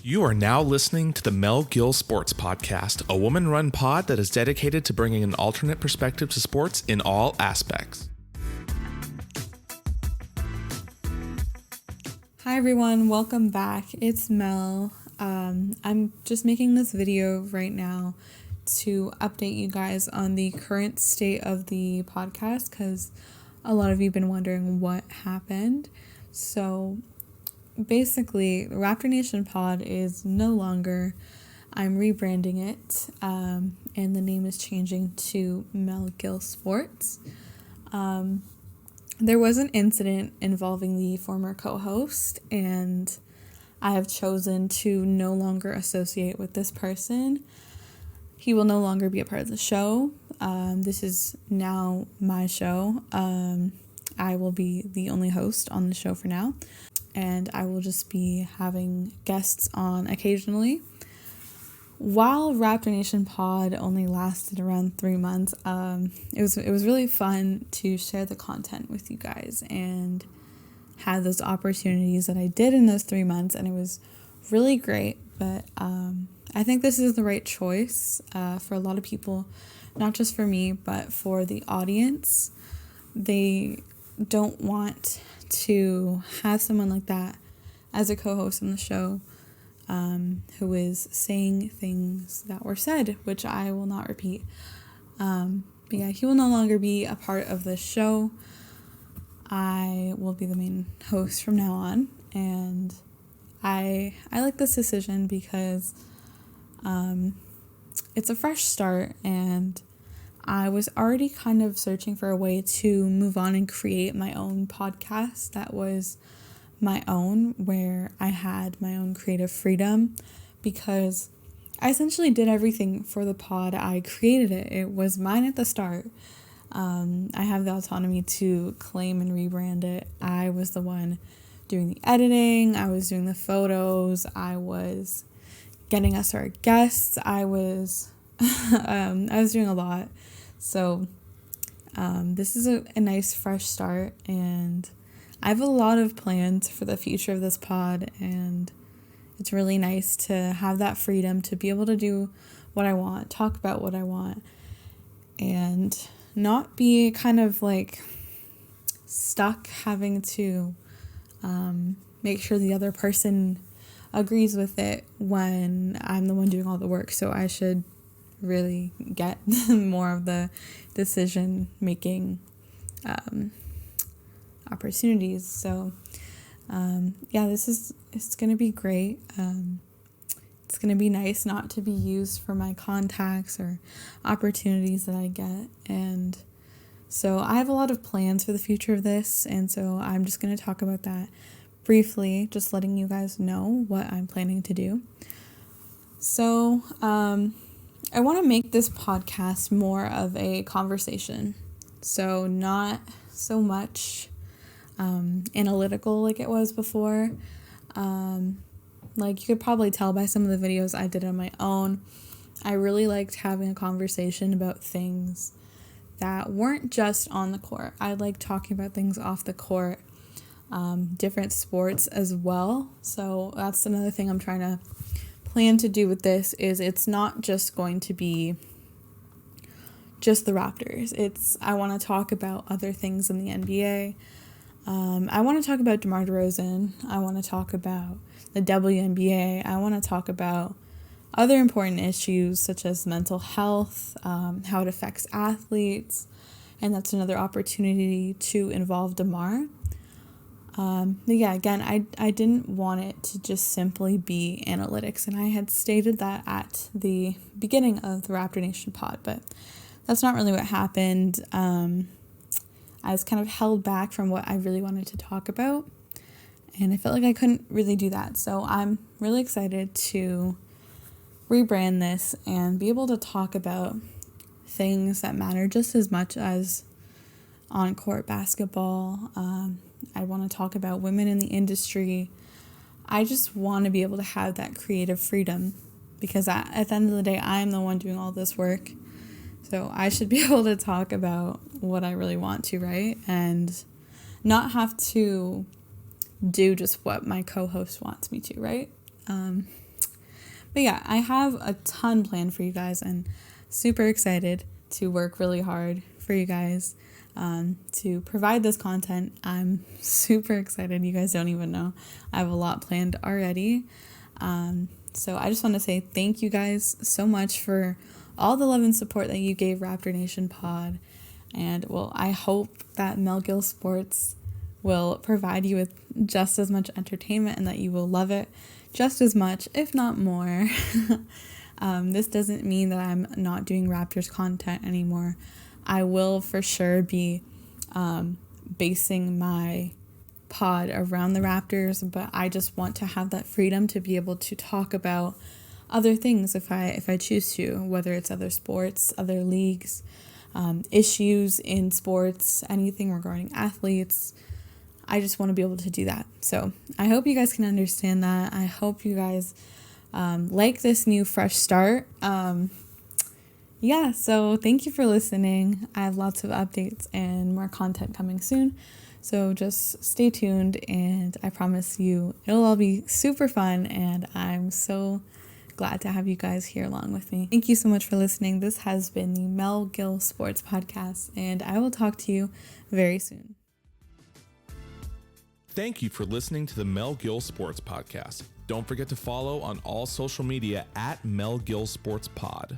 You are now listening to the Mel Gil Sports podcast, a woman-run pod that is dedicated to bringing an alternate perspective to sports in all aspects. Hi everyone, welcome back. It's Mel. I'm just making this video right now to update you guys on the current state of the podcast because a lot of you have been wondering what happened. So basically, Raptor Nation Pod is no longer. I'm rebranding it, and the name is changing to Mel Gil Sports. There was an incident involving the former co-host, and I have chosen to no longer associate with this person. He will no longer be a part of the show. This is now my show. I will be the only host on the show for now, and I will just be having guests on occasionally. While Raptor Nation Pod only lasted around 3 months, it was really fun to share the content with you guys and have those opportunities that I did in those 3 months, and it was really great. But I think this is the right choice for a lot of people, not just for me, but for the audience. They don't want to have someone like that as a co-host on the show, who is saying things that were said, which I will not repeat. But yeah, he will no longer be a part of the show. I will be the main host from now on, and I like this decision because it's a fresh start, and I was already kind of searching for a way to move on and create my own podcast that was my own, where I had my own creative freedom, because I essentially did everything for the pod. I created it. It was mine at the start. I have the autonomy to claim and rebrand it. I was the one doing the editing. I was doing the photos. I was getting us our guests. I was doing a lot. So this is a nice fresh start, and I have a lot of plans for the future of this pod, and it's really nice to have that freedom to be able to do what I want, talk about what I want, and not be kind of like stuck having to make sure the other person agrees with it when I'm the one doing all the work. So I should really get more of the decision making opportunities. So yeah, it's gonna be great. It's gonna be nice not to be used for my contacts or opportunities that I get, and so I have a lot of plans for the future of this, and so I'm just gonna talk about that briefly, just letting you guys know what I'm planning to do. So I want to make this podcast more of a conversation, so not so much analytical like it was before. Like you could probably tell by some of the videos I did on my own, I really liked having a conversation about things that weren't just on the court. I like talking about things off the court, different sports as well. So that's another thing I'm trying to plan to do with this, is it's not just going to be just the Raptors. I want to talk about other things in the NBA. I want to talk about DeMar DeRozan. I want to talk about the WNBA. I want to talk about other important issues such as mental health, how it affects athletes, and that's another opportunity to involve DeMar. But yeah, again, I didn't want it to just simply be analytics, and I had stated that at the beginning of the Raptor Nation Pod, but that's not really what happened. I was kind of held back from what I really wanted to talk about, and I felt like I couldn't really do that. So I'm really excited to rebrand this and be able to talk about things that matter just as much as on-court basketball. I want to talk about women in the industry. I just want to be able to have that creative freedom, because at the end of the day, I'm the one doing all this work. So I should be able to talk about what I really want to, right? And not have to do just what my co-host wants me to, right? But yeah, I have a ton planned for you guys and super excited to work really hard for you guys to provide this content. I'm super excited. You guys don't even know. I have a lot planned already. So I just want to say thank you guys so much for all the love and support that you gave Raptor Nation Pod. And well, I hope that Mel Gil Sports will provide you with just as much entertainment and that you will love it just as much, if not more. This doesn't mean that I'm not doing Raptors content anymore. I will for sure be basing my pod around the Raptors, but I just want to have that freedom to be able to talk about other things if I choose to, whether it's other sports, other leagues, issues in sports, anything regarding athletes. I just want to be able to do that. So I hope you guys can understand that. I hope you guys like this new fresh start. So thank you for listening. I have lots of updates and more content coming soon. So just stay tuned, and I promise you it'll all be super fun, and I'm so glad to have you guys here along with me. Thank you so much for listening. This has been the Mel Gil Sports Podcast, and I will talk to you very soon. Thank you for listening to the Mel Gil Sports Podcast. Don't forget to follow on all social media at Mel Gil Sports Pod.